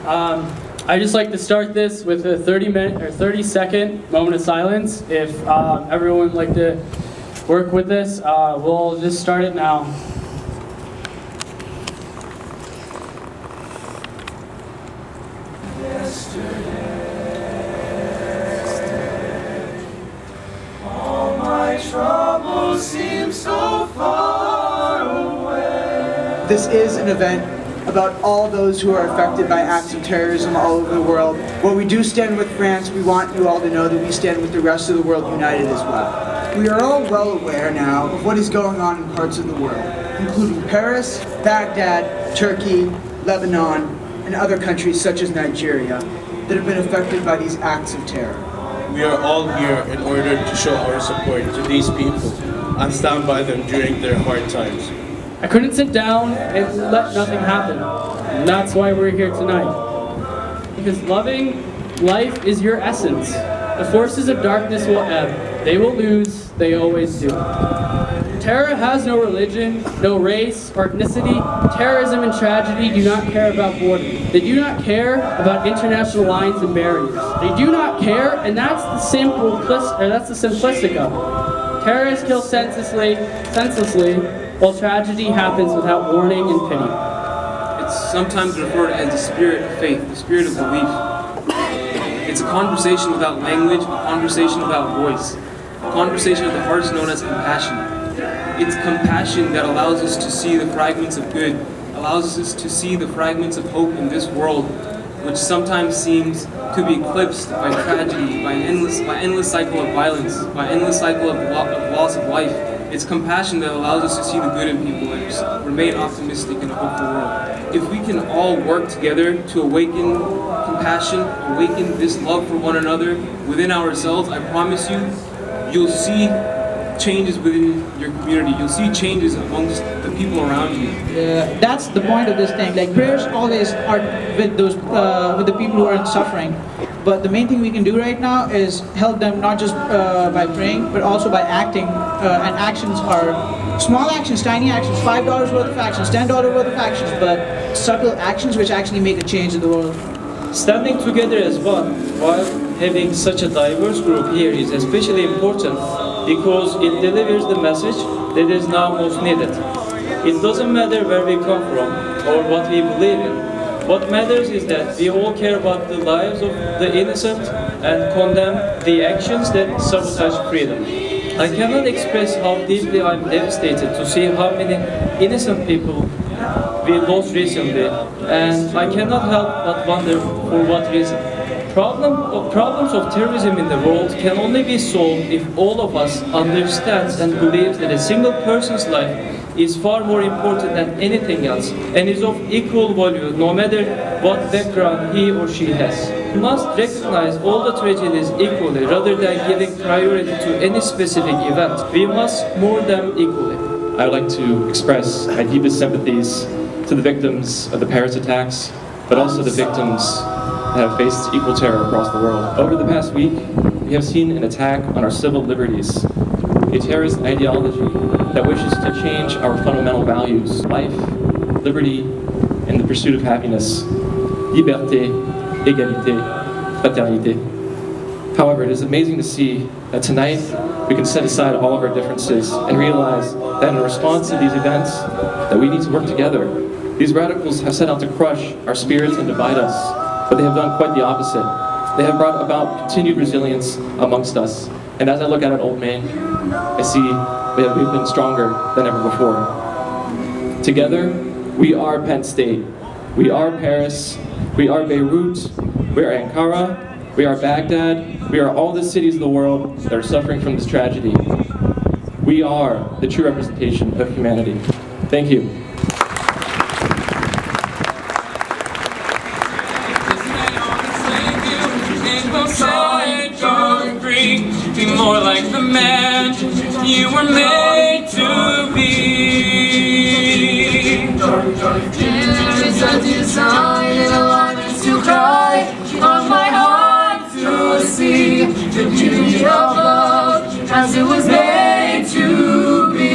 I'd just like to start this with a 30-second moment of silence. If everyone would like to work with this, we'll just start it now. All my troubles seem so far away. This is an event about all those who are affected by acts of terrorism all over the world. While we do stand with France, we want you all to know that we stand with the rest of the world united as well. We are all well aware now of what is going on in parts of the world, including Paris, Baghdad, Turkey, Lebanon, and other countries such as Nigeria that have been affected by these acts of terror. We are all here in order to show our support to these people and stand by them during their hard times. I couldn't sit down and let nothing happen. And that's why we're here tonight. Because loving life is your essence. The forces of darkness will ebb. They will lose. They always do. Terror has no religion, no race or ethnicity. Terrorism and tragedy do not care about borders. They do not care about international lines and barriers. They do not care, and that's the simplistic of it. Terrorists kill senselessly, while tragedy happens without warning and pity. It's sometimes referred as the spirit of faith, the spirit of belief. It's a conversation without language, a conversation without voice, a conversation of the hearts known as compassion. It's compassion that allows us to see the fragments of good, allows us to see the fragments of hope in this world, which sometimes seems to be eclipsed by tragedy, by endless cycle of violence, by endless cycle of loss of life. It's compassion that allows us to see the good in people and remain optimistic in a hopeful world. If we can all work together to awaken compassion, awaken this love for one another within ourselves, I promise you, you'll see changes within your community. You'll see changes amongst the people around you. That's the point of this thing. Like, prayers always are with those with the people who are suffering. But the main thing we can do right now is help them, not just by praying, but also by acting. And actions are small actions, tiny actions, $5 worth of actions, $10 worth of actions, but subtle actions which actually make a change in the world. Standing together as one while having such a diverse group here is especially important because it delivers the message that is now most needed. It doesn't matter where we come from or what we believe in. What matters is that we all care about the lives of the innocent and condemn the actions that sabotage freedom. I cannot express how deeply I'm devastated to see how many innocent people we lost recently, and I cannot help but wonder for what reason. Problems of terrorism in the world can only be solved if all of us understands and believes that a single person's life is far more important than anything else and is of equal value no matter what background he or she has. We must recognize all the tragedies equally rather than giving priority to any specific event. We must mourn them equally. I would like to express my deepest sympathies to the victims of the Paris attacks, but also the victims that have faced equal terror across the world. Over the past week, we have seen an attack on our civil liberties, a terrorist ideology that wishes to change our fundamental values: life, liberty, and the pursuit of happiness. Liberté, égalité, fraternité. However, it is amazing to see that tonight we can set aside all of our differences and realize that in response to these events, that we need to work together. These radicals have set out to crush our spirits and divide us, but they have done quite the opposite. They have brought about continued resilience amongst us. And as I look at an old man, I see we've been stronger than ever before. Together, we are Penn State. We are Paris. We are Beirut. We are Ankara. We are Baghdad. We are all the cities of the world that are suffering from this tragedy. We are the true representation of humanity. Thank you. Be more like the man you were made to be. There is a design and a longing to cry on my heart to see the beauty of love as it was made to be.